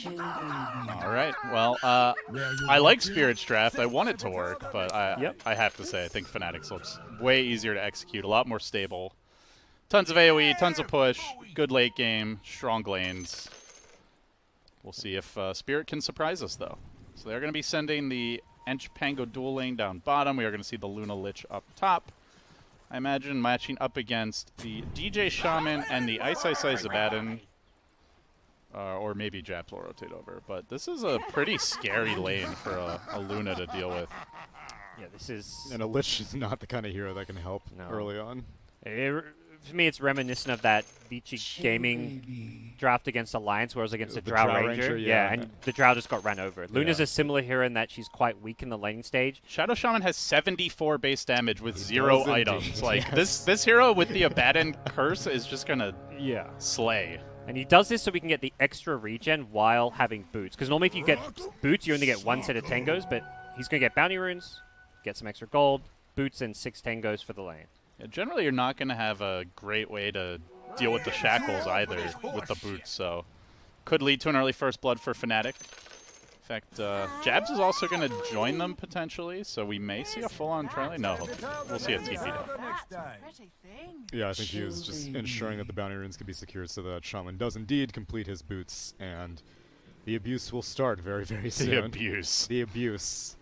All right. Well, I like Spirit's draft. I want it to work, but I have to say I think FNATIC's looks way easier to execute, a lot more stable. Tons of AoE, tons of push, good late game, strong lanes. We'll see if Spirit can surprise us, though. So they're going to be sending the Ench Pango dual lane down bottom. We are going to see the Luna Lich up top. I imagine matching up against the DJ Shaman and the Ice Zabadan. Or maybe Japs will rotate over. But this is a pretty scary lane for a Luna to deal with. Yeah, this is... And a Lich is not the kind of hero that can help early on. For me, it's reminiscent of that Vici Gaming draft against Alliance, where it was against the Drow Ranger. Yeah, and the Drow just got ran over. Luna's a similar hero in that she's quite weak in the laning stage. Shadow Shaman has 74 base damage with 0 items. Like, this hero with the Abaddon Curse is just going to slay. And he does this so we can get the extra regen while having boots. Because normally if you get boots, you only get 1 set of tangos, but he's going to get bounty runes, get some extra gold, boots, and 6 tangos for the lane. Yeah, generally, you're not going to have a great way to deal with the shackles either with the boots, so could lead to an early first blood for FNATIC. In fact, Jabs is also going to join them potentially, so we may see a full-on Charlie. No, we'll see a TP down. Yeah, I think he was just ensuring that the bounty runes can be secured so that Shaman does indeed complete his boots, and the abuse will start very, very soon. The abuse. The abuse.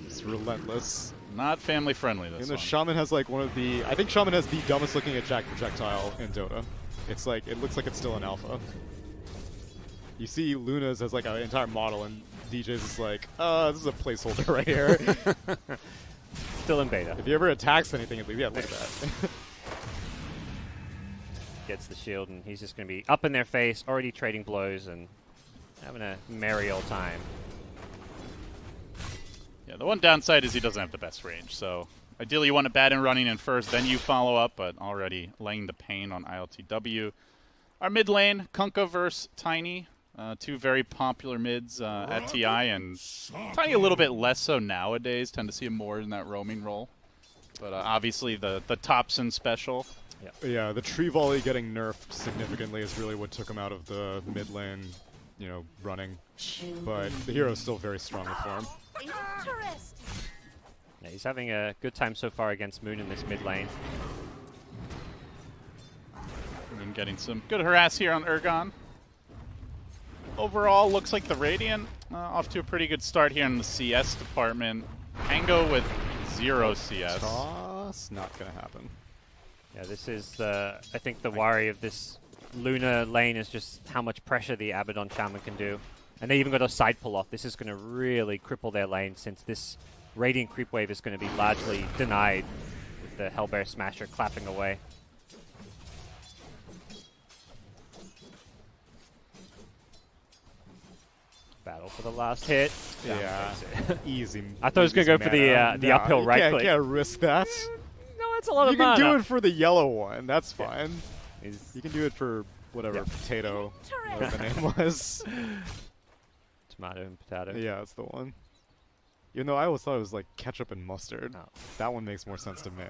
It's relentless. Not family friendly, this one. Shaman has like one of the... I think Shaman has the dumbest looking attack projectile in Dota. It's like, it looks like it's still in alpha. You see Luna's as like an entire model, and DJ's is like, this is a placeholder right here. Still in beta. If he ever attacks anything, look at that. Gets the shield, and he's just going to be up in their face, already trading blows, and having a merry old time. Yeah, the one downside is he doesn't have the best range, so ideally you want a Abaddon running in first, then you follow up, but already laying the pain on ILTW. Our mid lane, Kunkka versus Tiny, two very popular mids at TI, and Tiny a little bit less so nowadays, tend to see him more in that roaming role. But obviously the Thompson special. Yeah, the tree volley getting nerfed significantly is really what took him out of the mid lane, you know, running. But the hero's still very strong with form. Yeah, he's having a good time so far against Moon in this mid lane. And getting some good harass here on Urgon. Overall, looks like the Radiant off to a pretty good start here in the CS department. Pango with 0 CS. Toss, not gonna happen. Yeah, this is I think the worry of this Luna lane is just how much pressure the Abaddon Shaman can do. And they even got a side pull off. This is going to really cripple their lane, since this Radiant creep wave is going to be largely denied with the Hellbear Smasher clapping away. Battle for the last hit. Yeah, easy. I thought it was going to go for the uphill right click. You can't risk that. No, it's a lot of mana. You can do it for the yellow one. That's fine. You can do it for whatever potato, whatever the name was. Tomato and potato. Yeah, that's the one. Even though I always thought it was like ketchup and mustard. Oh. That one makes more sense to me.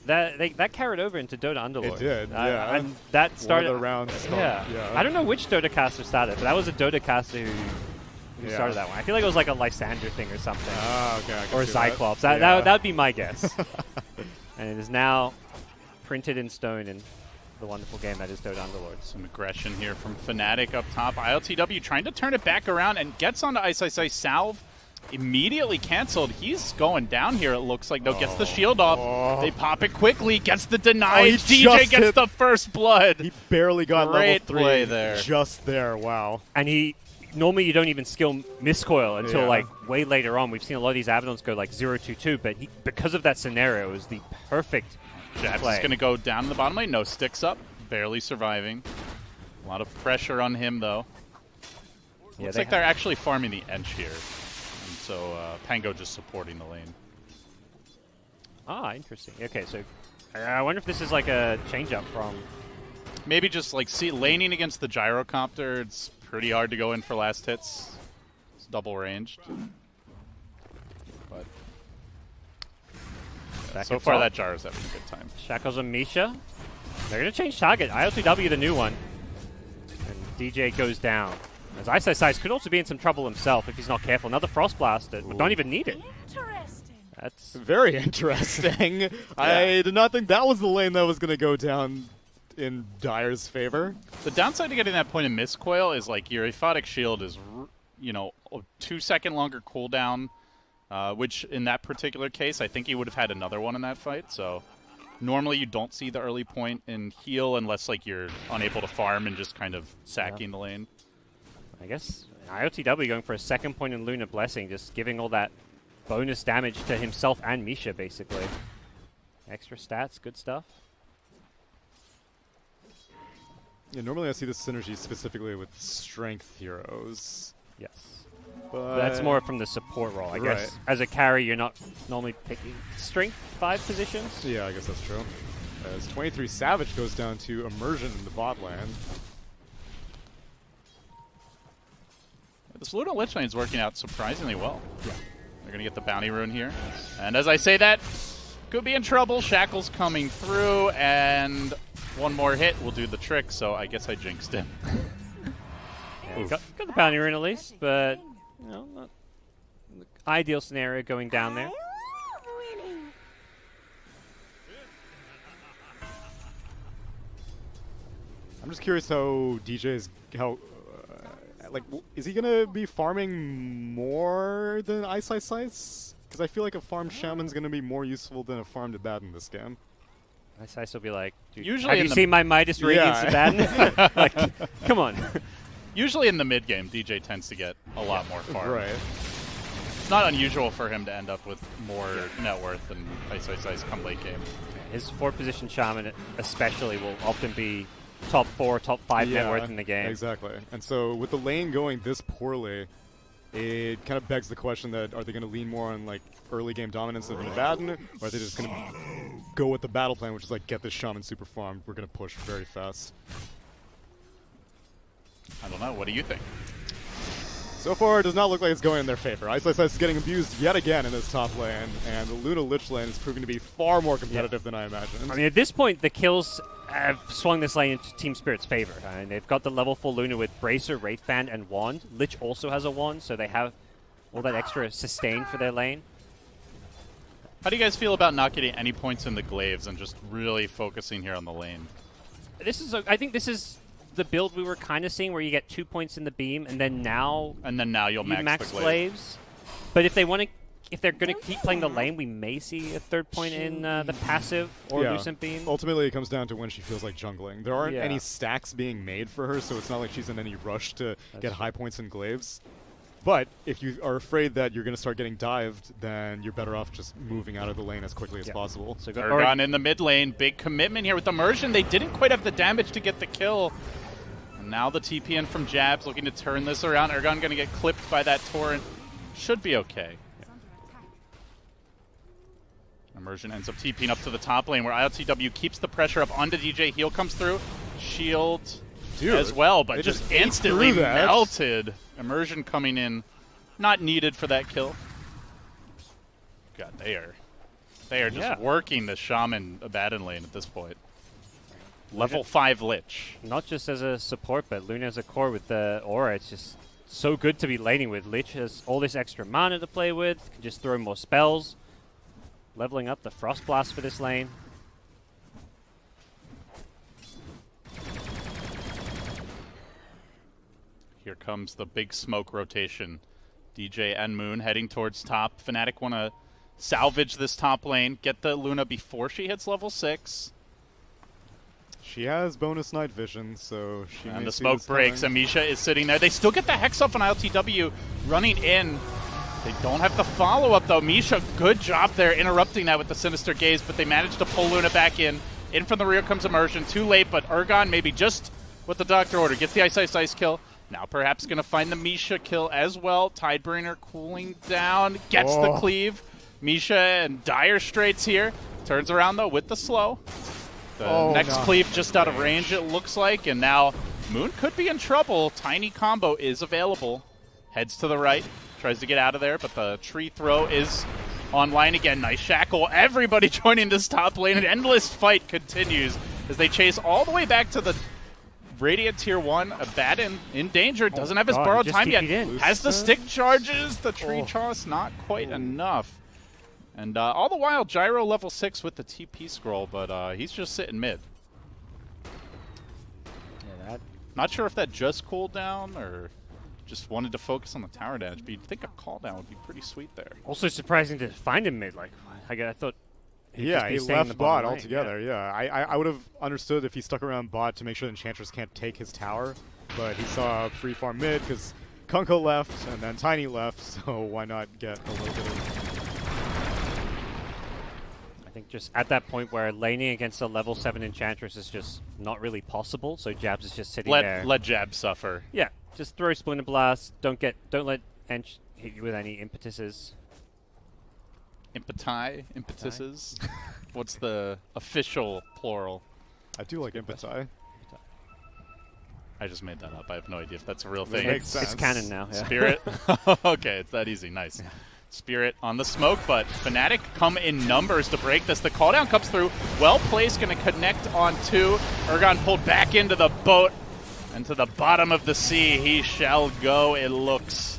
That carried over into Dota Underlord. It did, yeah. And that started... around. Yeah. I don't know which Dota caster started, but that was a Dota caster who started that one. I feel like it was like a Lysander thing or something. Oh, okay. Or a Cyclops. That would be my guess. And it is now printed in stone in the wonderful game that is Dota Underlord. Some aggression here from FNATIC up top. ILTW trying to turn it back around and gets onto Ice. Salve immediately canceled. He's going down here, it looks like. No, gets the shield off. They pop it quickly. Gets the denied. DJ gets the first blood. He barely got level 3. Play there. Just there. Wow. And normally you don't even skill Miscoil until like way later on. We've seen a lot of these Abaddons go like 0-2-2, but because of that scenario, it was the perfect Jabs is going to go down the bottom lane. No, sticks up. Barely surviving. A lot of pressure on him, though. Looks like they're actually farming the Ench here. And so Pango just supporting the lane. Ah, interesting. Okay, so I wonder if this is like a change-up from... Maybe just like laning against the Gyrocopter. It's pretty hard to go in for last hits. It's double ranged. But... so far, that Gyro's having a good time. Shackles and Misha. They're going to change target. ILTW the new one. And DJ goes down. As Ice could also be in some trouble himself if he's not careful. Another Frost Blast, but don't even need it. That's very interesting. I did not think that was the lane that was going to go down in Dire's favor. The downside to getting that point in miscoil is like your aphotic shield is, you know, a 2-second longer cooldown, which in that particular case, I think he would have had another one in that fight. So normally you don't see the early point in heal unless like you're unable to farm and just kind of sacking the lane. I guess IOTW going for a second point in Lunar Blessing, just giving all that bonus damage to himself and Misha, basically. Extra stats, good stuff. Yeah, normally I see this synergy specifically with strength heroes. Yes. But that's more from the support role, I guess. As a carry, you're not normally picking strength 5 positions. Yeah, I guess that's true. As 23 Savage goes down to Immersion in the bot lane. This Luna Lich Lane is working out surprisingly well. Yeah. They're going to get the bounty rune here. And as I say that, could be in trouble. Shackle's coming through, and one more hit will do the trick, so I guess I jinxed him. Yeah, got the bounty rune at least, but you know, not the ideal scenario going down there. I'm just curious how DJ's like, is he gonna be farming more than Ice? Because I feel like a farmed Shaman's gonna be more useful than a farmed Abaddon in this game. Ice will be like, dude, usually have you seen my Midas Radiance Abaddon? Like, come on. Usually in the mid game, DJ tends to get a lot more farm. Right. It's not unusual for him to end up with more net worth than Ice come late game. His 4th position Shaman especially will often be top 4, top 5 net worth in the game. Exactly. And so with the lane going this poorly, it kind of begs the question that are they going to lean more on like early game dominance of an Abaddon, or are they just going to go with the battle plan, which is like get this Shaman super farmed, we're going to push very fast. I don't know. What do you think? So far, it does not look like it's going in their favor. Ice is getting abused yet again in this top lane, and the Luna Lich lane is proving to be far more competitive than I imagined. I mean, at this point, the kills have swung this lane into Team Spirit's favor. I mean, they've got the level 4 Luna with Bracer, Wraithband, and Wand. Lich also has a Wand, so they have all that extra sustain for their lane. How do you guys feel about not getting any points in the glaives and just really focusing here on the lane? I think this is the build we were kind of seeing, where you get 2 points in the beam, and then now you'll max the glaives. But if they're going to keep playing the lane, we may see a 3rd point in the passive or Lucent Beam. Ultimately, it comes down to when she feels like jungling. There aren't any stacks being made for her, so it's not like she's in any rush to get high points in glaives. But if you are afraid that you're going to start getting dived, then you're better off just moving out of the lane as quickly as possible. So Urgon in the mid lane. Big commitment here with Immersion. They didn't quite have the damage to get the kill. And now the TP in from Jabs looking to turn this around. Urgon going to get clipped by that torrent. Should be okay. Immersion ends up TPing up to the top lane where ILTW keeps the pressure up onto DJ. Heal comes through. Shield as well, but just instantly melted. Immersion coming in. Not needed for that kill. God, they are just working the Shaman Abaddon lane at this point. Level 5 Lich. Not just as a support, but Luna as a core with the aura. It's just so good to be laning with. Lich has all this extra mana to play with. Can just throw more spells. Leveling up the Frost Blast for this lane. Here comes the big smoke rotation. DJ and Moon heading towards top. FNATIC want to salvage this top lane, get the Luna before she hits level 6. She has bonus night vision, so she and the smoke breaks. Amisha is sitting there. They still get the Hex off on ILTW running in. They don't have the follow-up, though. Misha, good job there interrupting that with the Sinister Gaze, but they managed to pull Luna back in. In from the rear comes Immersion. Too late, but Urgon maybe just what the doctor ordered. Gets the Ice kill. Now perhaps going to find the Misha kill as well. Tidebringer cooling down. Gets the cleave. Misha and Dire Straits here. Turns around, though, with the slow. The next cleave just out of range, it looks like. And now Moon could be in trouble. Tiny combo is available. Heads to the right. Tries to get out of there, but the tree throw is online again. Nice shackle. Everybody joining this top lane. An endless fight continues as they chase all the way back to the Radiant Tier 1, Abaddon in danger, doesn't have his God, borrowed he just time yet. TP'd in. Has the stick charges, the tree toss, not quite enough. And all the while, Gyro level 6 with the TP scroll, but he's just sitting mid. Yeah, that. Not sure if that just cooled down or just wanted to focus on the tower damage, but you'd think a call down would be pretty sweet there. Also surprising to find him mid. Like, I thought. Yeah, he left bot altogether. Yeah. I would have understood if he stuck around bot to make sure the Enchantress can't take his tower, but he saw free farm mid because Kunko left and then Tiny left, so why not get a little bit of... I think just at that point where laning against a level 7 Enchantress is just not really possible, so Jabs is just sitting there. Let Jab suffer. Yeah, just throw Splinter Blast. Don't let Ench hit you with any impetuses. Impetuses? What's the official plural? I do like Impetai. I just made that up. I have no idea if that's a real thing. Makes sense. It's canon now. Yeah. Spirit? Okay, it's that easy. Nice. Yeah. Spirit on the smoke, but FNATIC come in numbers to break this. The call down comes through. Well placed, going to connect on 2. Urgon pulled back into the boat, and to the bottom of the sea he shall go, it looks.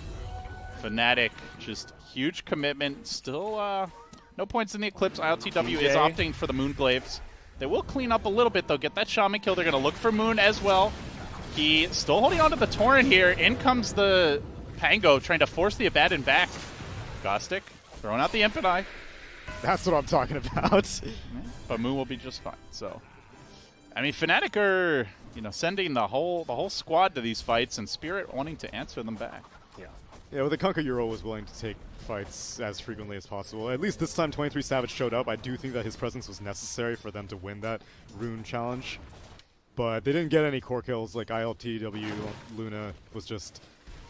FNATIC just huge commitment. Still no points in the Eclipse. ILTW is opting for the Moonglaves. They will clean up a little bit, though. Get that Shaman kill. They're going to look for Moon as well. He still holding on to the Torrent here. In comes the Pango, trying to force the Abaddon back. Gostic throwing out the Impedai. That's what I'm talking about. But Moon will be just fine. So, I mean, FNATIC are, sending the whole squad to these fights, and Spirit wanting to answer them back. Yeah, well, the Kunkka Euro was willing to take fights as frequently as possible. At least this time 23 Savage showed up. I do think that his presence was necessary for them to win that Rune challenge. But they didn't get any core kills. Like ILTW Luna was just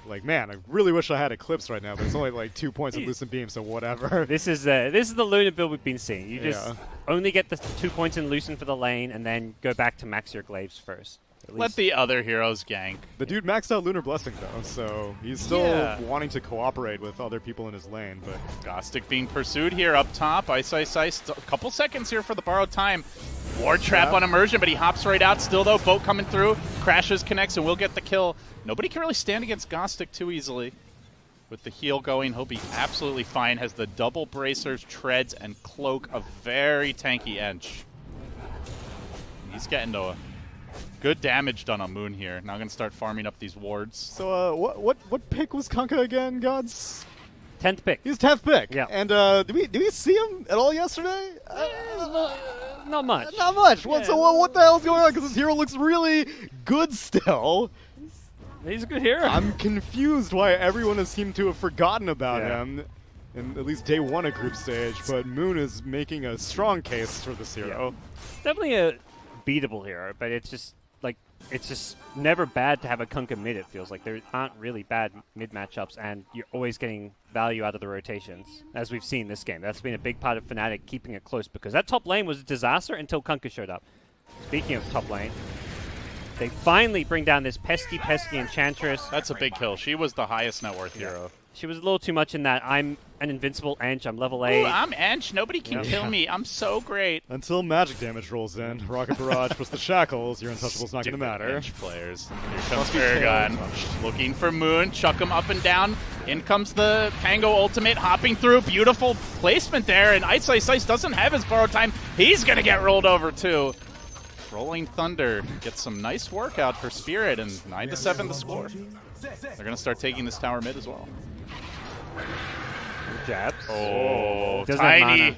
like, man, I really wish I had Eclipse right now, but it's only like 2 points of Lucent Beam, so whatever. This is the Luna build we've been seeing. You just only get the 2 points in Lucent for the lane, and then go back to max your glaives first. Let the other heroes gank. The dude maxed out Lunar Blessing, though, so he's still wanting to cooperate with other people in his lane. But Gostic being pursued here up top. Ice. A couple seconds here for the borrowed time. Ward trap on Immersion, but he hops right out. Still, though, boat coming through. Crashes, connects, and will get the kill. Nobody can really stand against Gostic too easily. With the heal going, he'll be absolutely fine. Has the double bracers, treads, and cloak. A very tanky Ench. He's getting to a good damage done on Moon here. Now going to start farming up these wards. So, what pick was Kunkka again, Gods? 10th pick. He's 10th pick. Yeah. And did we see him at all yesterday? Not much. Not much. Yeah. So what the hell's going on? Because this hero looks really good still. He's a good hero. I'm confused why everyone has seemed to have forgotten about him in at least day 1 of group stage. But Moon is making a strong case for this hero. Definitely a beatable hero, but it's just never bad to have a Kunkka mid, it feels like. There aren't really bad mid matchups, and you're always getting value out of the rotations, as we've seen this game. That's been a big part of FNATIC keeping it close, because that top lane was a disaster until Kunkka showed up. Speaking of top lane, they finally bring down this pesky Enchantress. That's a big kill. She was the highest net worth hero. She was a little too much in that I'm an invincible Ench, I'm level 8. Ooh, I'm Ench, nobody can kill me, I'm so great. Until magic damage rolls in, Rocket Barrage puts the shackles, your untouchable's not going to matter. Ench players. Here comes Paragon, looking for Moon, chuck him up and down. In comes the Pango ultimate, hopping through, beautiful placement there, and Ice doesn't have his borrowed time. He's going to get rolled over too. Rolling Thunder gets some nice work out for Spirit, and 9-7 the score. They're going to start taking this tower mid as well. Jabs. Oh, Doesn't Tiny.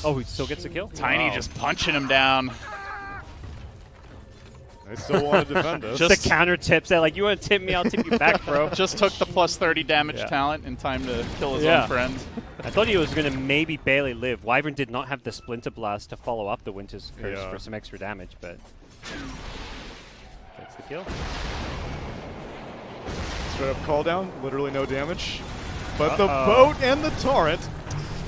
Oh, he still gets a kill? Tiny just punching him down. They still want to defend us. Just the counter tips. They're like, you want to tip me, I'll tip you back, bro. Just took the plus 30 damage talent in time to kill his own friend. I thought he was going to maybe barely live. Wyvern did not have the Splinter Blast to follow up the Winter's Curse for some extra damage, but that's the kill. Straight up call down, literally no damage. But the boat and the torrent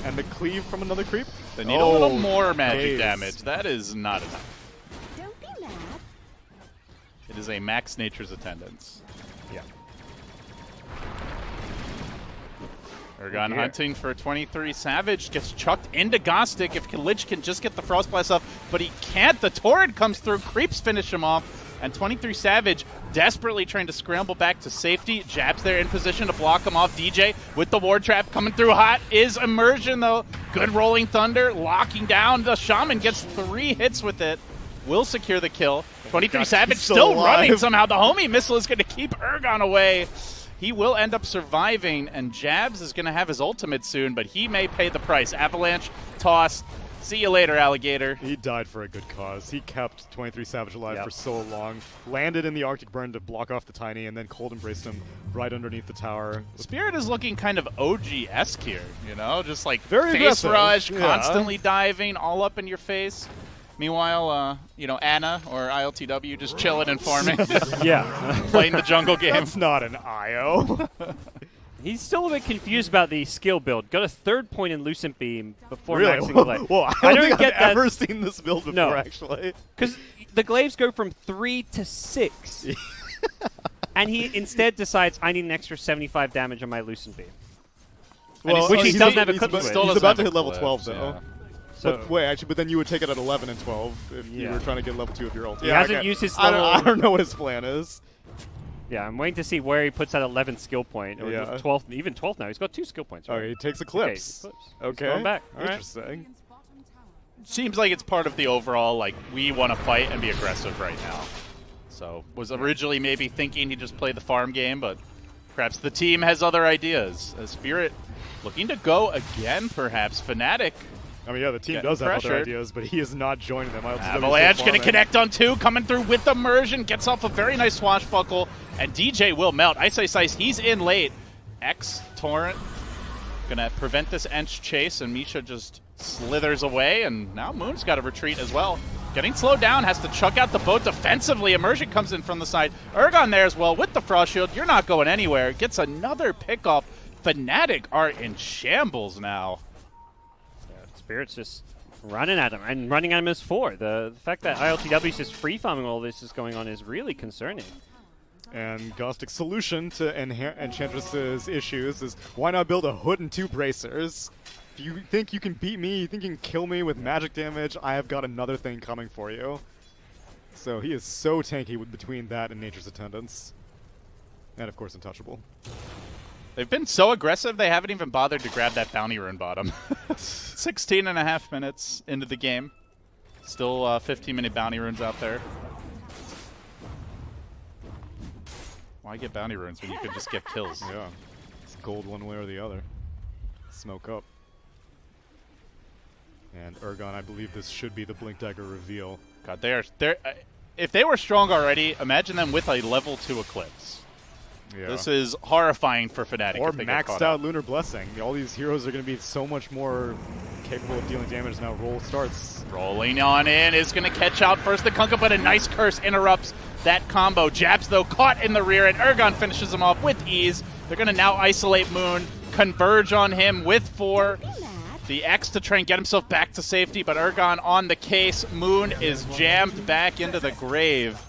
and the cleave from another creep. They need a little more magic damage. That is not enough. Don't be mad. It is a max nature's attendance. Yeah. Urgon hunting for 23. Savage gets chucked into Gostic. If Lich can just get the Frost Blast off, but he can't. The Torrent comes through. Creeps finish him off. And 23 Savage desperately trying to scramble back to safety. Jabs there in position to block him off. DJ with the ward trap coming through hot is Immersion, though. Good rolling thunder, locking down. The Shaman gets 3 hits with it. Will secure the kill. 23 Savage still running somehow. The homie missile is going to keep Ergon away. He will end up surviving, and Jabs is going to have his ultimate soon, but he may pay the price. Avalanche, toss. See you later, alligator. He died for a good cause. He kept 23 Savage alive for so long. Landed in the Arctic Burn to block off the Tiny, and then cold embraced him right underneath the tower. Spirit is looking kind of OG-esque here, you know? Just like very face aggressive. rush, constantly diving, all up in your face. Meanwhile, you know, Anna or ILTW just chilling and farming. Playing the jungle game. That's not an IO. He's still a bit confused about the skill build. Got a 3rd point in Lucent Beam before maxing Glaive. Whoa, I don't think I've ever seen this build before, actually. Because the Glaives go from 3 to 6. And he instead decides, I need an extra 75 damage on my Lucent Beam. Well, which he doesn't have a clip with. He's about to hit level 12, though. Yeah. So but wait, actually, but then you would take it at 11 and 12 if you were trying to get level 2 of your ult. He hasn't used his level. I don't know what his plan is. Yeah, I'm waiting to see where he puts that 11th skill point. Or 12th, even 12th now. He's got 2 skill points. Right? Oh, he takes Eclipse. Okay. He's going back. Interesting. Seems like it's part of the overall, like, we want to fight and be aggressive right now. So, was originally maybe thinking he'd just play the farm game, but perhaps the team has other ideas. Spirit looking to go again, perhaps. FNATIC. I mean, yeah, the team does have other ideas, but he is not joining them. Avalanche going to connect on 2, coming through with Immersion, gets off a very nice swashbuckle, and DJ will melt. Ice, he's in late. X, Torrent, going to prevent this Ench chase, and Misha just slithers away, and now Moon's got to retreat as well. Getting slowed down, has to chuck out the boat defensively. Immersion comes in from the side. Ergon there as well with the Frost Shield. You're not going anywhere. Gets another pick off. FNATIC are in shambles now. Spirit's just running at him, and running at him is 4. The fact that ILTW is just free farming all this is going on is really concerning. And Ghostic's solution to Enchantress's issues is, why not build a hood and 2 bracers? If you think you can beat me, you think you can kill me with magic damage, I have got another thing coming for you. So he is so tanky between that and Nature's Attendants. And of course Untouchable. They've been so aggressive, they haven't even bothered to grab that bounty rune bottom. 16.5 minutes into the game. Still 15-minute bounty runes out there. Why get bounty runes when you could just get kills? Yeah. It's gold one way or the other. Smoke up. And Ergon, I believe this should be the Blink Dagger reveal. God, they're if they were strong already, imagine them with a level 2 Eclipse. Yeah. This is horrifying for FNATIC. Or maxed out Lunar Blessing. All these heroes are going to be so much more capable of dealing damage now. Roll starts. Rolling on in is going to catch out first the Kunkka, but a nice curse interrupts that combo. Jabs, though, caught in the rear, and Ergon finishes him off with ease. They're going to now isolate Moon, converge on him with 4. The X to try and get himself back to safety, but Ergon on the case. Moon is jammed back into the grave,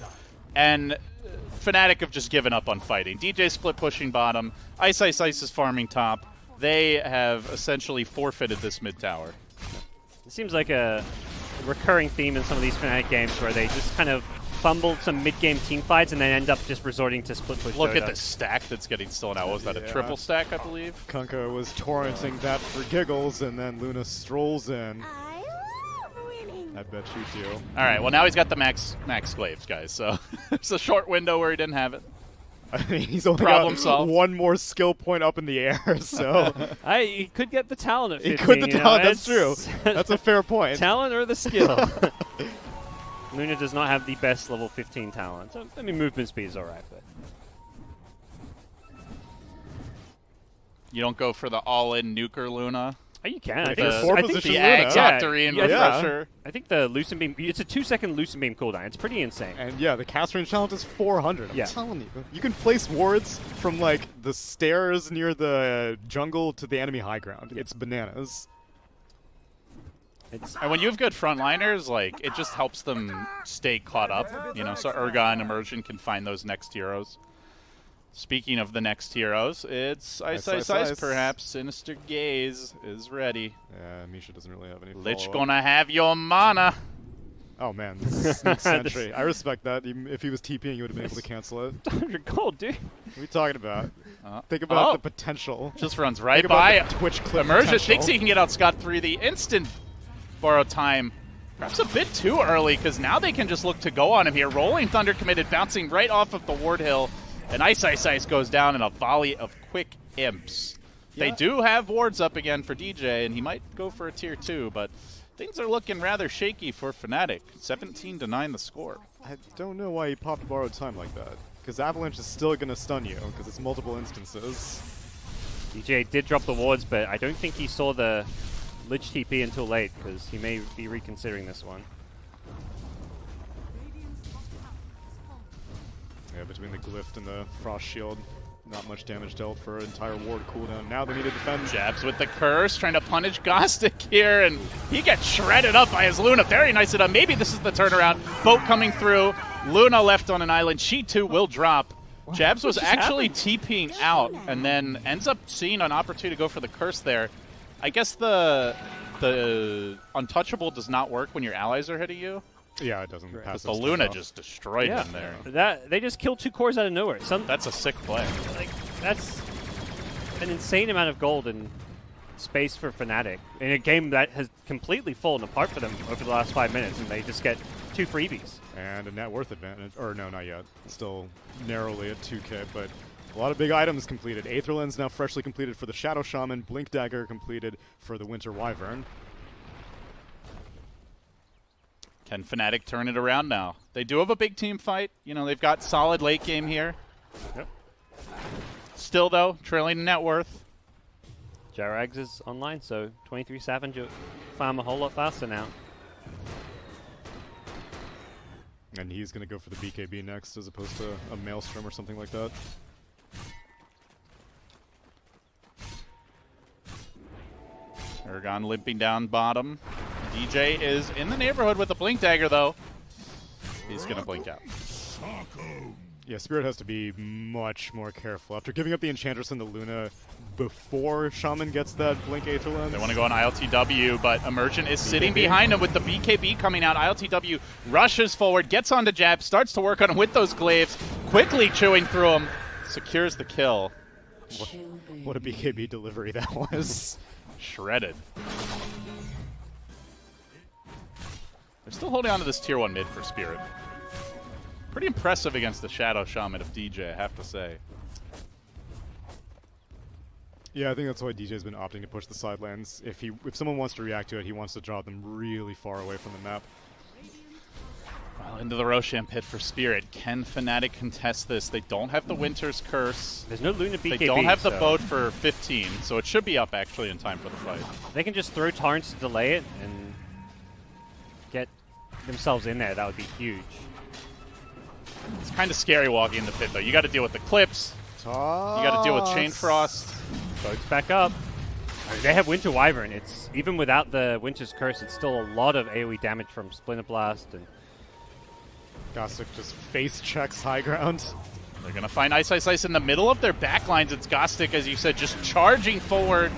and FNATIC have just given up on fighting. DJ split pushing bottom. Ice is farming top. They have essentially forfeited this mid tower. It seems like a recurring theme in some of these FNATIC games where they just kind of fumble some mid-game team fights and then end up just resorting to split push. Look at the stack that's getting stolen out. Was that a triple stack, I believe? Kunkka was torrenting that for giggles, and then Luna strolls in. I bet you do. All right, well, now he's got the max glaives, guys, so it's a short window where he didn't have it. I mean, he's only got 1 more skill point up in the air, so... He could get the talent at 15. He could the talent, that's true. That's a fair point. Talent or the skill. Luna does not have the best level 15 talent. So, I mean, movement speed is all right, but... You don't go for the all-in nuker Luna? Oh, you can. I think the Ag Octarine with pressure. I think the Lucent Beam, it's a 2-second Lucent Beam cooldown. It's pretty insane. And yeah, the cast range challenge is 400. I'm telling you. You can place wards from like the stairs near the jungle to the enemy high ground. It's bananas. And when you have good frontliners, like, it just helps them stay caught up, you know, so Ergon and Immersion can find those next heroes. Speaking of the next heroes, it's Ice, perhaps. Sinister Gaze is ready. Yeah, Misha doesn't really have any Lich gonna have your mana. Oh man, sneak sentry. I respect that. Even if he was TPing, you would have been able to cancel it. 100 gold, dude. What are we talking about? Think about the potential. Just runs right Think about by. the Twitch clip Immersion potential. thinks he can get out scot-free. The instant borrow time, perhaps a bit too early, because now they can just look to go on him here. Rolling Thunder committed, bouncing right off of the ward hill. And Ice goes down in a volley of quick imps. Yeah. They do have wards up again for DJ, and he might go for a tier 2, but things are looking rather shaky for FNATIC. 17-9 the score. I don't know why he popped borrowed time like that. Because Avalanche is still going to stun you, because it's multiple instances. DJ did drop the wards, but I don't think he saw the Lich TP until late, because he may be reconsidering this one. Yeah, between the Glyph and the Frost Shield, not much damage dealt for an entire ward cooldown. Now they need to defend. Jabs with the curse, trying to punish Gostic here, and he gets shredded up by his Luna. Very nice enough. Maybe this is the turnaround. Boat coming through. Luna left on an island. She too will drop. Jabs was actually TPing out and then ends up seeing an opportunity to go for the curse there. I guess the untouchable does not work when your allies are hitting you. Yeah, it doesn't pass. But the Luna just destroyed him there. They just killed 2 cores out of nowhere. That's a sick play. Like, that's an insane amount of gold and space for FNATIC in a game that has completely fallen apart for them over the last 5 minutes, and they just get 2 freebies. And a net worth advantage. Or no, not yet. Still narrowly at 2k, but a lot of big items completed. Aether Lens now freshly completed for the Shadow Shaman. Blink Dagger completed for the Winter Wyvern. Can FNATIC turn it around now? They do have a big team fight. You know, they've got solid late game here. Yep. Still, though, trailing in net worth. Jarags is online, so 23 Savage will farm a whole lot faster now. And he's going to go for the BKB next as opposed to a Maelstrom or something like that. Aragon limping down bottom. DJ is in the neighborhood with a Blink Dagger, though. He's going to blink out. Yeah, Spirit has to be much more careful. After giving up the Enchantress and the Luna before Shaman gets that Blink Aether Lens. They want to go on ILTW, but Emergent is sitting behind him with the BKB coming out. ILTW rushes forward, gets onto Jab, starts to work on him with those glaives, quickly chewing through him, secures the kill. What a BKB delivery that was. Shredded. They're still holding on to this tier 1 mid for Spirit. Pretty impressive against the Shadow Shaman of DJ, I have to say. Yeah, I think that's why DJ's been opting to push the side lanes. If someone wants to react to it, he wants to draw them really far away from the map. Well, into the Roshan pit for Spirit. Can FNATIC contest this? They don't have the Winter's Curse. There's no Luna BKB. They don't have the boat for 15, so it should be up actually in time for the fight. They can just throw Torrents to delay it and get themselves in there. That would be huge. It's kind of scary walking in the pit, though. You got to deal with the clips. You got to deal with Chain Frost. Boats back up. I mean, they have Winter Wyvern. It's even without the Winter's Curse, it's still a lot of AoE damage from Splinter Blast. And Gostic just face checks high ground. They're going to find Ice in the middle of their backlines. It's Gostic, as you said, just charging forward.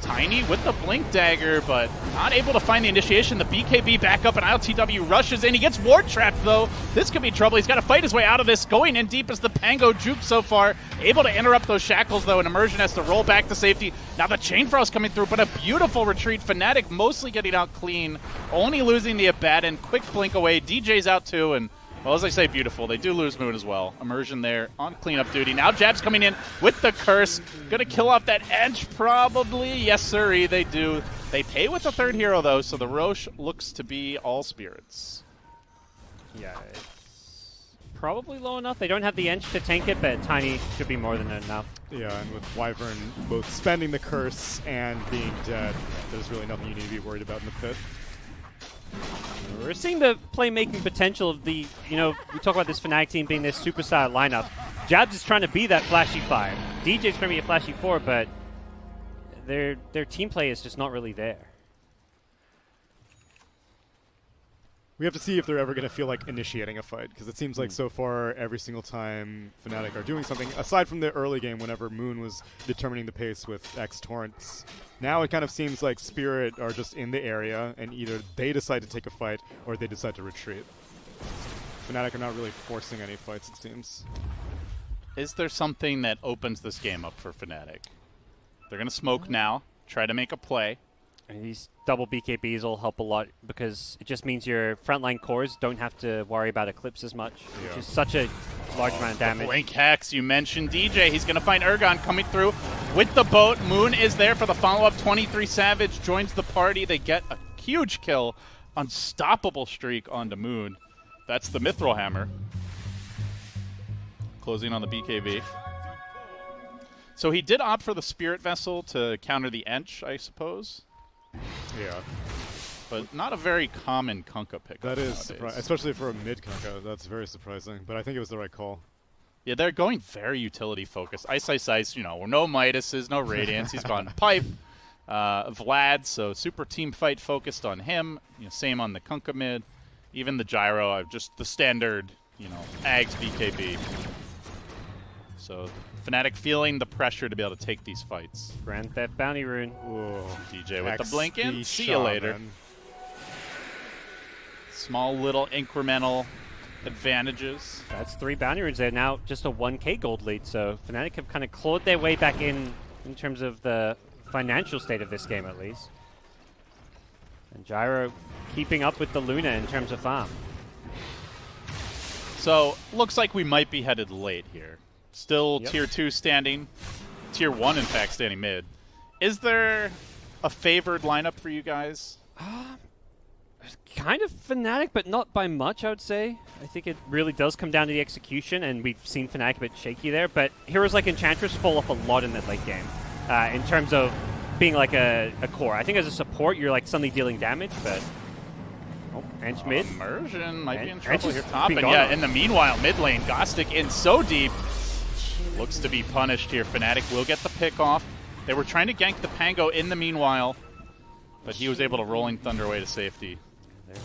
Tiny with the Blink Dagger, but not able to find the initiation. The BKB back up, and ILTW rushes in. He gets ward trapped, though. This could be trouble. He's got to fight his way out of this. Going in deep as the Pango juke so far. Able to interrupt those shackles, though, and Immersion has to roll back to safety. Now the Chain Frost coming through, but a beautiful retreat. FNATIC mostly getting out clean, only losing the Abaddon. Quick blink away. DJ's out, too, and well, as I say, beautiful. They do lose Moon as well. Immersion there on cleanup duty. Now Jab's coming in with the curse. Gonna kill off that edge, probably. Yes, sirree, they do. They pay with the third hero, though, so the Roche looks to be all spirits. yeah, it's probably low enough. They don't have the Ench to tank it, but Tiny should be more than enough. Yeah, and with Wyvern both spending the curse and being dead, there's really nothing you need to be worried about in the pit. We're seeing the playmaking potential of the, we talk about this FNATIC team being this superstar lineup. Jabs is trying to be that flashy 5. DJ's trying to be a flashy 4, but their team play is just not really there. We have to see if they're ever going to feel like initiating a fight, because it seems like so far every single time Fnatic are doing something, aside from the early game whenever Moon was determining the pace with X Torrents, now it kind of seems like Spirit are just in the area, and either they decide to take a fight or they decide to retreat. Fnatic are not really forcing any fights, it seems. Is there something that opens this game up for Fnatic? They're going to smoke now, try to make a play. And these double BKBs will help a lot because it just means your frontline cores don't have to worry about Eclipse as much, which is such a large amount of damage. Blink Hex, you mentioned DJ. He's going to find Ergon coming through with the boat. Moon is there for the follow-up. 23 Savage joins the party. They get a huge kill. Unstoppable streak onto Moon. That's the Mithril Hammer. Closing on the BKB. So he did opt for the Spirit Vessel to counter the Ench, I suppose. Yeah. But not a very common Kunkka pick. That is surprising, especially for a mid Kunkka. That's very surprising, but I think it was the right call. Yeah, they're going very utility-focused. Ice, you know, no Midases, no Radiance. He's gone Pipe. Vlad, so super team fight focused on him. You know, same on the Kunkka mid. Even the Gyro, just the standard, you know, Ags BKB. So Fnatic feeling the pressure to be able to take these fights. Grand Theft Bounty Rune. Whoa. DJ with the blink in. See you Shaman. later. Small little incremental advantages. That's 3 Bounty Runes there. Now just a 1k gold lead, so Fnatic have kind of clawed their way back in terms of the financial state of this game, at least. And Gyro keeping up with the Luna in terms of farm. So, looks like we might be headed late here. Still Tier 2 standing. Tier 1, in fact, standing mid. Is there a favored lineup for you guys? Kind of Fnatic, but not by much, I would say. I think it really does come down to the execution, and we've seen Fnatic a bit shaky there. But heroes like Enchantress fall off a lot in that late game in terms of being like a core. I think as a support, you're like suddenly dealing damage, but... Oh, Ench mid. Immersion might be in Ench trouble is here top. And yeah, in the meanwhile, mid lane, Gostic in so deep. Looks to be punished here. Fnatic will get the pick off. They were trying to gank the Pango in the meanwhile, but he was able to Rolling Thunder away to safety. They're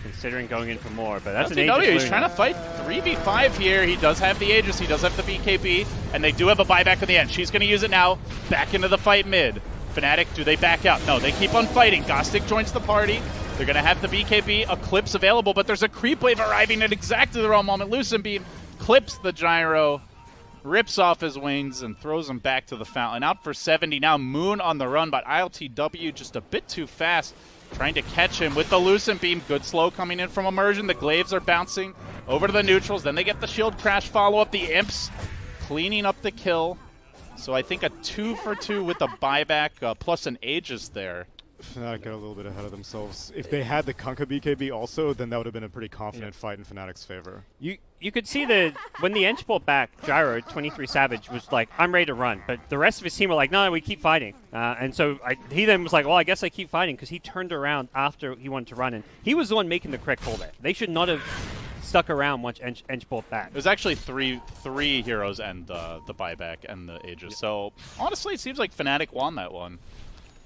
considering going in for more, but that's an LTW, Aegis he's Luna. trying to fight 3v5 here. He does have the Aegis, he does have the BKB, and they do have a buyback at the end. She's going to use it now. Back into the fight mid. Fnatic, do they back out? No, they keep on fighting. Gostic joins the party. They're going to have the BKB, Eclipse available, but there's a creep wave arriving at exactly the wrong moment. Lucent Beam clips the Gyro, rips off his wings, and throws him back to the fountain. Out for 70 now. Moon on the run, but ILTW just a bit too fast, trying to catch him with the Lucent Beam. Good slow coming in from Immersion. The Glaives are bouncing over to the neutrals. Then they get the Shield Crash follow-up. The Imps cleaning up the kill. So I think a 2 for 2 with a buyback plus an Aegis there. Fnatic got a little bit ahead of themselves. If they had the Kunkka BKB also, then that would have been a pretty confident fight in Fnatic's favor. You could see when the Ench pulled back, Gyro, 23 Savage, was like, I'm ready to run. But the rest of his team were like, no, we keep fighting. And so he then was like, well, I guess I keep fighting, because he turned around after he wanted to run. And he was the one making the correct call there. They should not have stuck around once Ench pulled back. It was actually three heroes and the buyback and the Aegis. So honestly, it seems like Fnatic won that one.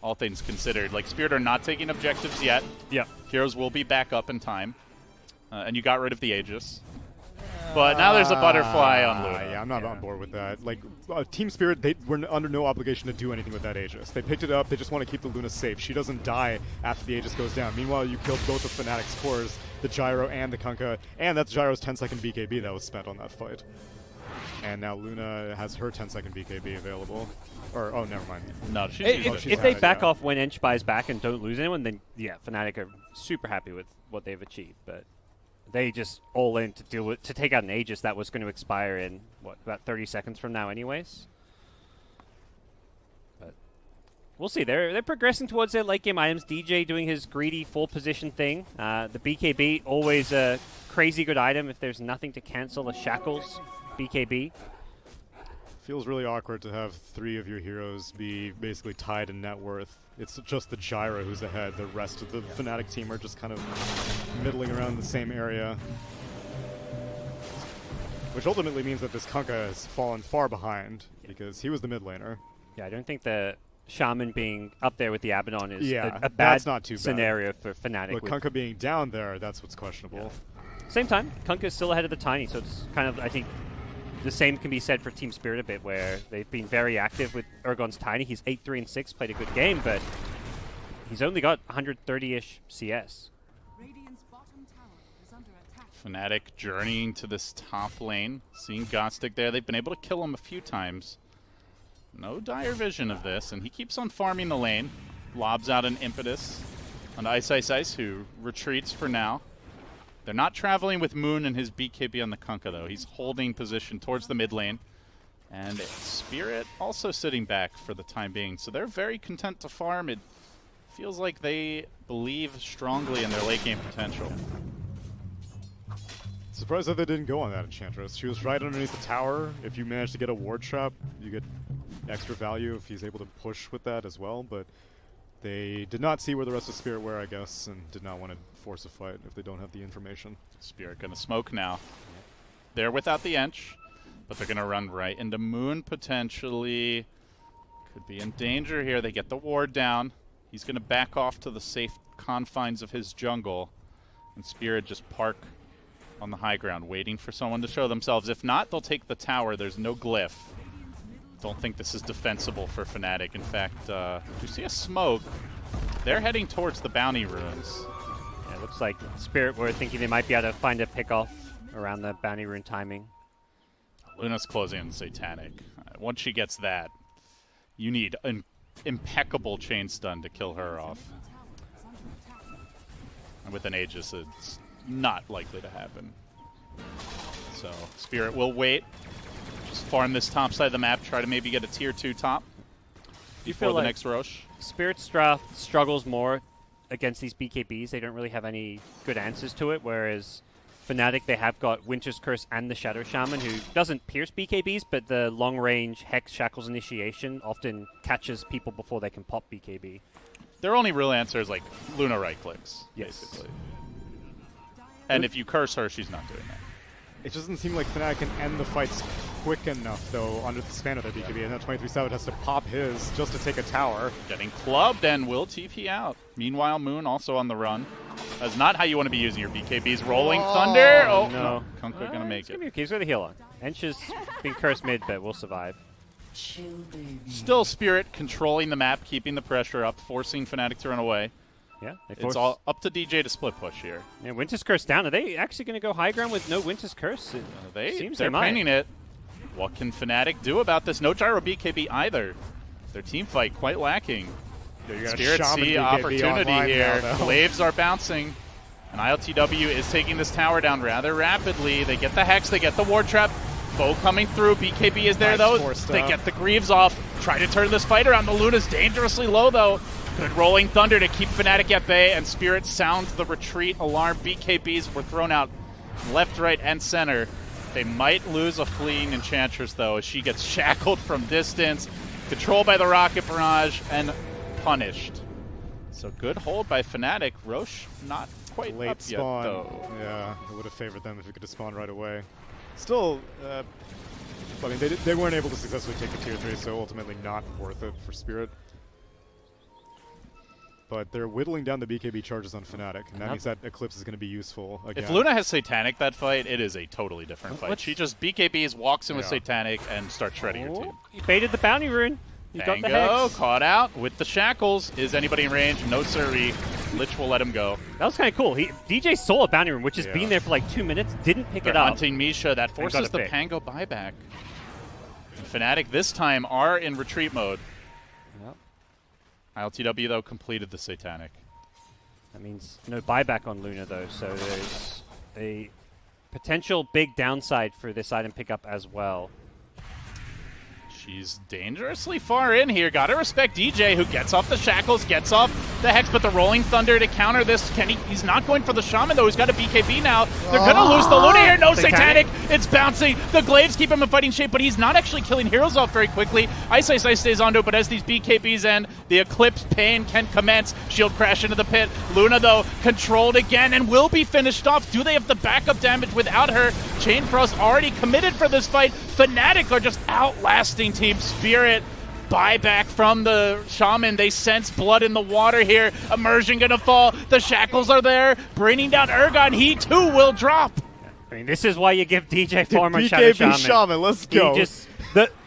All things considered. Like, Spirit are not taking objectives yet. Yeah. Heroes will be back up in time. And you got rid of the Aegis. But now there's a butterfly on Luna. Yeah, I'm not on board with that. Like, Team Spirit, they were under no obligation to do anything with that Aegis. They picked it up, they just want to keep the Luna safe. She doesn't die after the Aegis goes down. Meanwhile, you killed both of Fnatic's cores, the Gyro and the Kunkka, and that's Gyro's 10-second BKB that was spent on that fight. And now Luna has her 10-second BKB available. Or, oh, never mind. No, she's if they back off when Ench buys back and don't lose anyone, then yeah, Fnatic are super happy with what they've achieved. But they just all in to take out an Aegis that was going to expire in, what, about 30 seconds from now anyways? But we'll see. They're progressing towards their late game items. DJ doing his greedy full position thing. The BKB, always a crazy good item if there's nothing to cancel the Shackles BKB. Feels really awkward to have 3 of your heroes be basically tied in net worth. It's just the Gyro who's ahead. The rest of the Fnatic team are just kind of middling around the same area. Which ultimately means that this Kunkka has fallen far behind because he was the mid laner. Yeah, I don't think the Shaman being up there with the Abaddon is a bad that's not too bad. scenario for FNATIC. But Kunkka being down there, that's what's questionable. Yeah. Same time, Kunkka is still ahead of the Tiny, so it's kind of, I think, the same can be said for Team Spirit a bit, where they've been very active with Urgon's Tiny. He's 8-3-6, played a good game, but he's only got 130-ish CS. FNATIC journeying to this top lane, seeing Godstic there. They've been able to kill him a few times. No dire vision of this, and he keeps on farming the lane. Lobs out an impetus on Ice Ice Ice, who retreats for now. They're not traveling with Moon and his BKB on the Kunkka, though. He's holding position towards the mid lane. And Spirit also sitting back for the time being. So they're very content to farm. It feels like they believe strongly in their late game potential. Surprised that they didn't go on that Enchantress. She was right underneath the tower. If you manage to get a ward trap, you get extra value if he's able to push with that as well. But they did not see where the rest of Spirit were, I guess, and did not want to force a fight if they don't have the information. Spirit gonna smoke now. They're without the Ench, but they're gonna run right into Moon potentially. Could be in danger here. They get the ward down. He's gonna back off to the safe confines of his jungle, and Spirit just park on the high ground, waiting for someone to show themselves. If not, they'll take the tower. There's no glyph. Don't think this is defensible for FNATIC. In fact, you see a smoke. They're heading towards the bounty ruins. Yeah, it looks like Spirit were thinking they might be able to find a pick-off around the bounty rune timing. Luna's closing on Satanic. Once she gets that, you need an impeccable chain stun to kill her off. And with an Aegis, it's not likely to happen. So Spirit will wait. Just farm this top side of the map, try to maybe get a tier 2 top before the next Roche. Spirit's draft struggles more against these BKBs. They don't really have any good answers to it, whereas FNATIC, they have got Winter's Curse and the Shadow Shaman, who doesn't pierce BKBs, but the long-range Hex Shackles initiation often catches people before they can pop BKB. Their only real answer is like Luna right-clicks, basically. And if you curse her, she's not doing that. It doesn't seem like FNATIC can end the fights quick enough, though, under the span of their BKB. And now 23-7 has to pop his just to take a tower. Getting clubbed and will TP out. Meanwhile, Moon also on the run. That's not how you want to be using your BKBs. Rolling Thunder. Oh, no. Kunkka going to make it. He's going to heal on. Ench is being cursed mid, but will survive. Still Spirit controlling the map, keeping the pressure up, forcing FNATIC to run away. Yeah, it's all up to DJ to split push here. Yeah, Winter's Curse down. Are they actually going to go high ground with no Winter's Curse? They're painting it. What can FNATIC do about this? No Gyro BKB either. Their team fight quite lacking. Spirit see opportunity here. Waves are bouncing. And ILTW is taking this tower down rather rapidly. They get the Hex, they get the Ward Trap. Bow coming through. BKB is there, though. They get the Greaves off. Try to turn this fight around. The Luna's dangerously low, though. Good Rolling Thunder to keep FNATIC at bay, and Spirit sounds the retreat alarm. BKBs were thrown out left, right, and center. They might lose a fleeing Enchantress, though, as she gets shackled from distance, controlled by the Rocket Barrage, and punished. So good hold by FNATIC. Roche not quite late up spawn. Yet, though. Yeah, it would have favored them if we could have spawned right away. Still, I mean, they weren't able to successfully take the tier 3, so ultimately not worth it for Spirit. But they're whittling down the BKB charges on FNATIC, and that means that Eclipse is going to be useful again. If Luna has Satanic that fight, it is a totally different fight. She just BKBs, walks in with Satanic, and starts shredding her team. He baited the bounty rune. He got the Hex. Caught out with the shackles. Is anybody in range? No siree. Lich will let him go. That was kind of cool. DJ saw a bounty rune, which has been there for like 2 minutes, didn't pick it up. Hunting Misha. That forces the Pango buyback. FNATIC this time are in retreat mode. ILTW, though, completed the Satanic. That means no buyback on Luna, though, so there's a potential big downside for this item pickup as well. She's dangerously far in here. Gotta respect DJ, who gets off the shackles, gets off the Hex, but the Rolling Thunder to counter this. He's not going for the Shaman, though. He's got a BKB now. They're gonna lose the Luna here. No Satanic. It's bouncing. The Glaives keep him in fighting shape, but he's not actually killing heroes off very quickly. Ice Ice Ice stays onto it, but as these BKBs end, the Eclipse pain can commence. Shield crash into the pit. Luna, though, controlled again and will be finished off. Do they have the backup damage without her? Chain Frost already committed for this fight. FNATIC are just outlasting Team Spirit. Buyback from the Shaman. They sense blood in the water here. Immersion gonna fall. The shackles are there. Bringing down Ergon. He too will drop. I mean, this is why you give DJ form on Shadow BKB Shaman, let's go.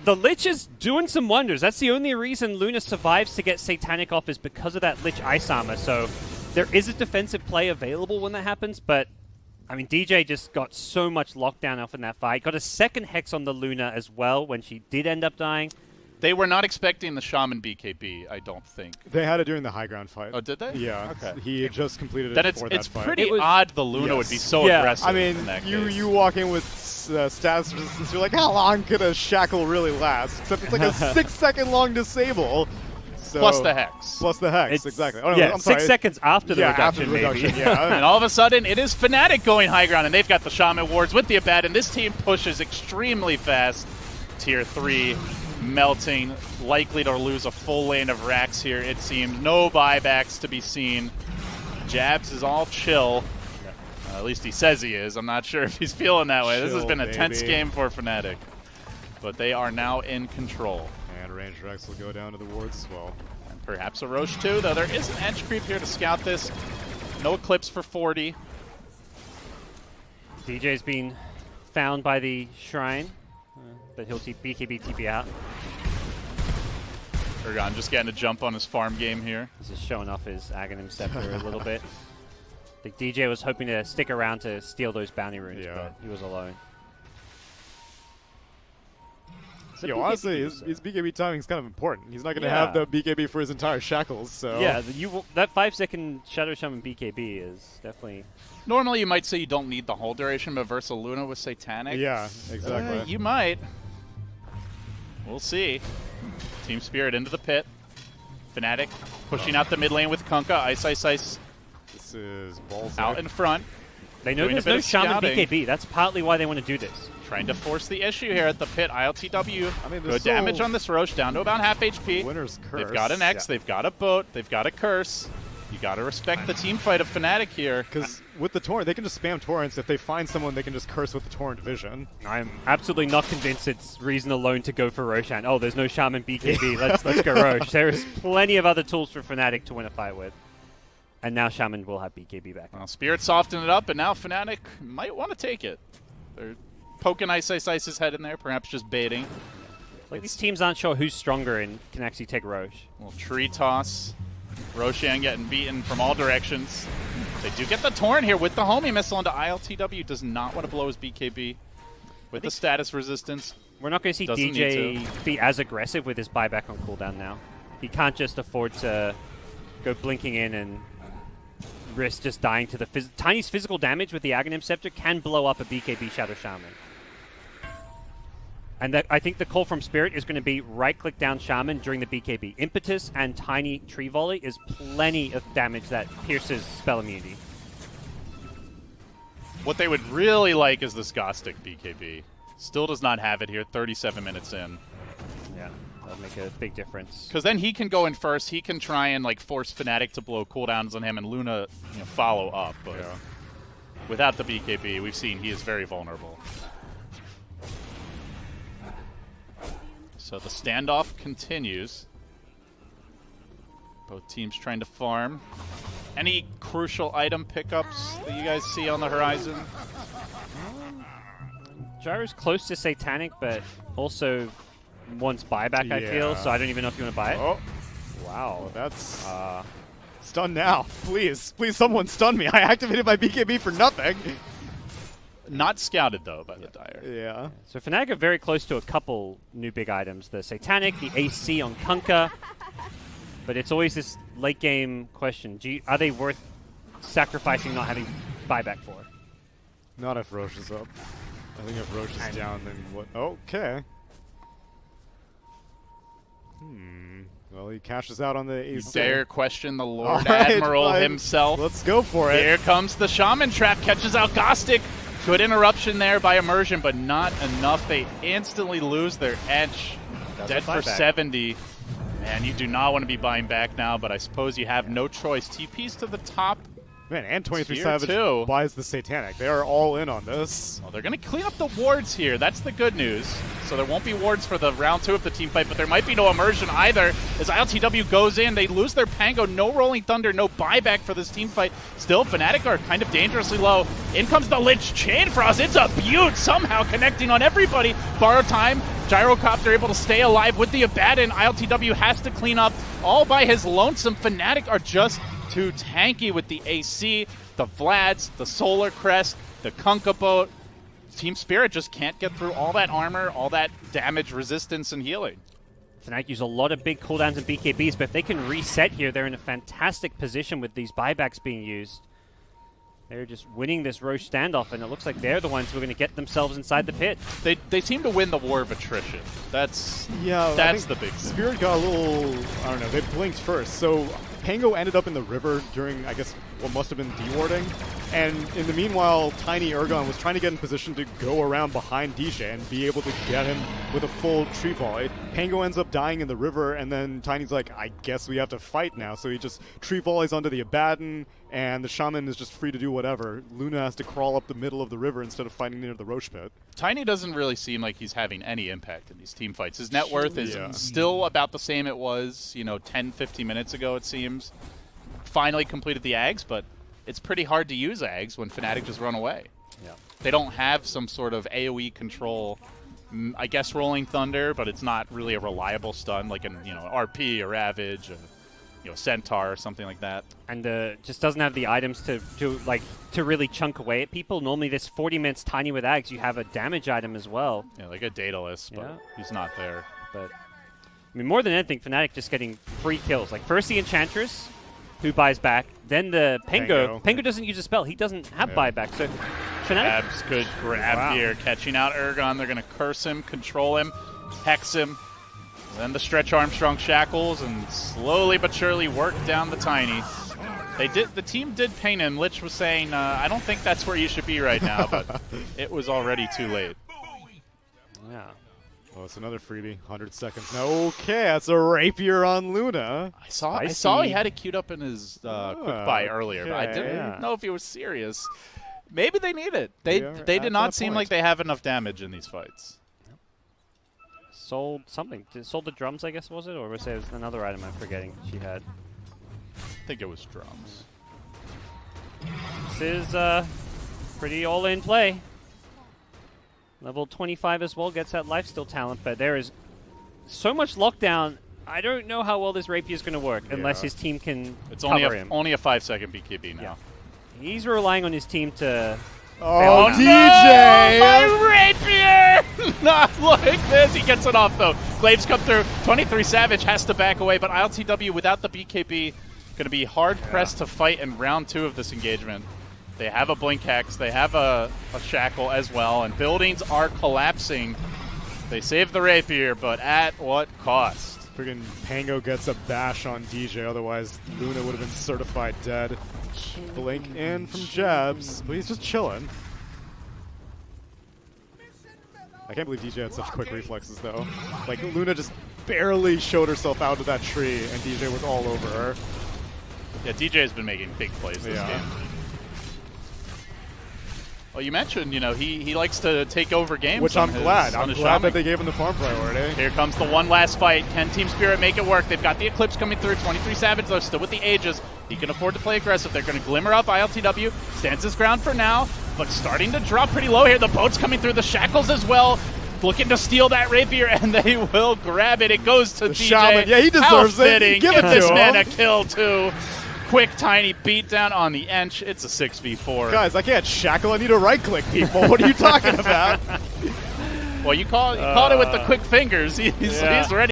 The Lich is doing some wonders. That's the only reason Luna survives to get Satanic off is because of that Lich Ice Armor. So there is a defensive play available when that happens, but I mean, DJ just got so much lockdown off in that fight. Got a second Hex on the Luna as well when she did end up dying. They were not expecting the Shaman BKB, I don't think. They had it during the high ground fight. Oh, did they? Yeah. Okay. He had just completed Then it before that fight. It's pretty odd the Luna would be so aggressive. I mean, in that you case. walk in with status resistance, you're like, how long could a shackle really last? Except it's like a 6-second long disable. So, Plus the Hex. Plus the Hex, exactly. Oh, no, Yeah, I'm sorry. 6 seconds after the reduction, after the reduction, maybe. yeah. And all of a sudden, it is FNATIC going high ground, and they've got the Shaman wards with the Abad, and this team pushes extremely fast. Tier 3 melting, likely to lose a full lane of racks here, it seems. No buybacks to be seen. Jabs is all chill. At least he says he is. I'm not sure if he's feeling that way. This has been a tense game for FNATIC. But they are now in control. And range Rex will go down to the wards as well. And perhaps a Roche too, though there is an edge creep here to scout this. No Eclipse for 40. DJ's been found by the Shrine, but he'll BKB TP out. Ergon just getting a jump on his farm game here. This is showing off his Aghanim Scepter a little bit. I think DJ was hoping to stick around to steal those bounty runes, but he was alone. Yo, honestly, his BKB timing is kind of important. He's not going to have the BKB for his entire shackles, so... Yeah, that 5-second Shadow Shaman BKB is definitely... Normally you might say you don't need the whole duration, but versus Luna with Satanic... Yeah, exactly. You might. We'll see. Team Spirit into the pit. FNATIC pushing out the mid lane with Kunkka. Ice, Ice, Ice. This is balls out in front. They know there's no Shaman BKB. That's partly why they want to do this. Trying to force the issue here at the pit. ILTW. I mean, good damage on this Roche, down to about half HP. Winner's Curse. They've got an X, they've got a boat, they've got a curse. You got to respect the team fight of FNATIC here. Because with the Torrent, they can just spam Torrents. If they find someone, they can just curse with the Torrent vision. I'm absolutely not convinced it's reason alone to go for Roshan. Oh, there's no Shaman BKB. let's go Roche. There is plenty of other tools for FNATIC to win a fight with. And now Shaman will have BKB back. Well, Spirit softened it up, and now FNATIC might want to take it. They're poking Ice, Ice, Ice's head in there, perhaps just baiting. Like these teams aren't sure who's stronger and can actually take Roche. Little tree toss. Roshan getting beaten from all directions. They do get the Torrent here with the homie missile into ILTW. Does not want to blow his BKB with the status resistance. We're not going to see DJ be as aggressive with his buyback on cooldown now. He can't just afford to go blinking in and risk just dying to the Tiny's physical damage with the Aghanim Scepter can blow up a BKB Shadow Shaman. And I think the call from Spirit is going to be right-click down Shaman during the BKB. Impetus and Tiny Tree Volley is plenty of damage that pierces spell immunity. What they would really like is this Gostic BKB. Still does not have it here, 37 minutes in. Yeah, that'll make a big difference. Because then he can go in first. He can try and like force FNATIC to blow cooldowns on him and Luna follow up. But without the BKB, we've seen he is very vulnerable. So the standoff continues. Both teams trying to farm. Any crucial item pickups that you guys see on the horizon? Gyro's close to Satanic, but also wants buyback, I feel, so I don't even know if you want to buy it. Oh. Wow. That's... stun now. Please. Please, someone stun me. I activated my BKB for nothing. Not scouted, though, by the Dire. Yeah. So FNATIC are very close to a couple new big items. The Satanic, the AC on Kunkka. But it's always this late-game question. Are they worth sacrificing not having buyback for? Not if Roche is up. I think if Roche is down, then what? Okay. Well, he cashes out on the AC. You dare question the Lord Admiral himself. Let's go for it. Here comes the Shaman Trap. Catches out Gostic. Good interruption there by Immersion, but not enough. They instantly lose their edge. Dead for 70. Man, you do not want to be buying back now, but I suppose you have no choice. TP's to the top Man, and 23 Sphere Savage too. buys the Satanic. They are all in on this. Well, they're going to clean up the wards here. That's the good news. So there won't be wards for the round 2 of the team fight, but there might be no immersion either. As ILTW goes in, they lose their Pango. No Rolling Thunder, no buyback for this team fight. Still, FNATIC are kind of dangerously low. In comes the Lich Chain Frost. It's a beaut, somehow connecting on everybody. Borrow time. Gyrocopter able to stay alive with the Abaddon. ILTW has to clean up all by his lonesome. FNATIC are just too tanky with the AC, the Vlads, the Solar Crest, the Kunkka Boat. Team Spirit just can't get through all that armor, all that damage, resistance, and healing. FNATIC use a lot of big cooldowns and BKBs, but if they can reset here, they're in a fantastic position with these buybacks being used. They're just winning this Roche standoff, and it looks like they're the ones who are going to get themselves inside the pit. They seem to win the war of attrition. That's the big thing. Spirit got a little, I don't know, they blinked first. So Pango ended up in the river during, I guess, what must have been dewarding. And in the meanwhile, Tiny Ergon was trying to get in position to go around behind DJ and be able to get him with a full tree volley. Pango ends up dying in the river, and then Tiny's like, I guess we have to fight now. So he just tree volleys onto the Abaddon, and the Shaman is just free to do whatever. Luna has to crawl up the middle of the river instead of fighting near the Roche pit. Tiny doesn't really seem like he's having any impact in these team fights. His net worth is still about the same it was, 10, 15 minutes ago, it seems. Finally completed the Ags, but it's pretty hard to use Ags when FNATIC just run away. Yeah. They don't have some sort of AoE control. I guess Rolling Thunder, but it's not really a reliable stun like an RP or Ravage, or, Centaur or something like that. And just doesn't have the items to really chunk away at people. Normally this 40 minutes Tiny with Ags, you have a damage item as well. Yeah, like a Daedalus, but he's not there. But I mean, more than anything, FNATIC just getting free kills. Like first the Enchantress, who buys back, then the Pango. Pango doesn't use a spell. He doesn't have buyback. So FNATIC. Abs good grab here, catching out Ergon. They're going to curse him, control him, hex him. Then the Stretch Armstrong shackles and slowly but surely work down the Tiny. The team did paint him. Lich was saying, I don't think that's where you should be right now, but it was already too late. Yeah. Oh, it's another freebie. 100 seconds. Okay, that's a rapier on Luna. I saw he had it queued up in his quick buy earlier, but I didn't know if he was serious. Maybe they need it. They did not seem like they have enough damage in these fights. Sold something. Sold the drums, I guess, was it? Or was it another item I'm forgetting she had? I think it was drums. This is pretty all-in play. Level 25 as well, gets that lifesteal talent, but there is so much lockdown. I don't know how well this rapier is going to work unless his team can cover him. Only a 5-second BKB now. Yeah. He's relying on his team to... Oh, DJ! No, my rapier! Not like this. He gets it off, though. Glaives come through. 23 Savage has to back away, but ILTW without the BKB going to be hard-pressed to fight in round 2 of this engagement. They have a Blink Hex. They have a Shackle as well, and buildings are collapsing. They save the rapier, but at what cost? Friggin' Pango gets a bash on DJ, otherwise Luna would have been certified dead. Blink in from Jabs, but he's just chilling. I can't believe DJ had such quick reflexes, though. Like, Luna just barely showed herself out of that tree, and DJ was all over her. Yeah, DJ has been making big plays this game. Well, you mentioned, he likes to take over games. Which I'm glad. I'm glad that they gave him the farm priority. Here comes the one last fight. Can Team Spirit make it work? They've got the Eclipse coming through. 23 Savage, though, still with the Aegis. He can afford to play aggressive. They're going to glimmer up. ILTW stands his ground for now, but starting to drop pretty low here. The boat's coming through. The Shackles as well. Looking to steal that rapier, and they will grab it. It goes to DJ. Shaman. Yeah, he deserves it. Give this man a kill, too. Quick, tiny beatdown on the Ench. It's a 6v4. Guys, I can't shackle. I need to right-click people. What are you talking about? Well, you caught it with the quick fingers. He's ready.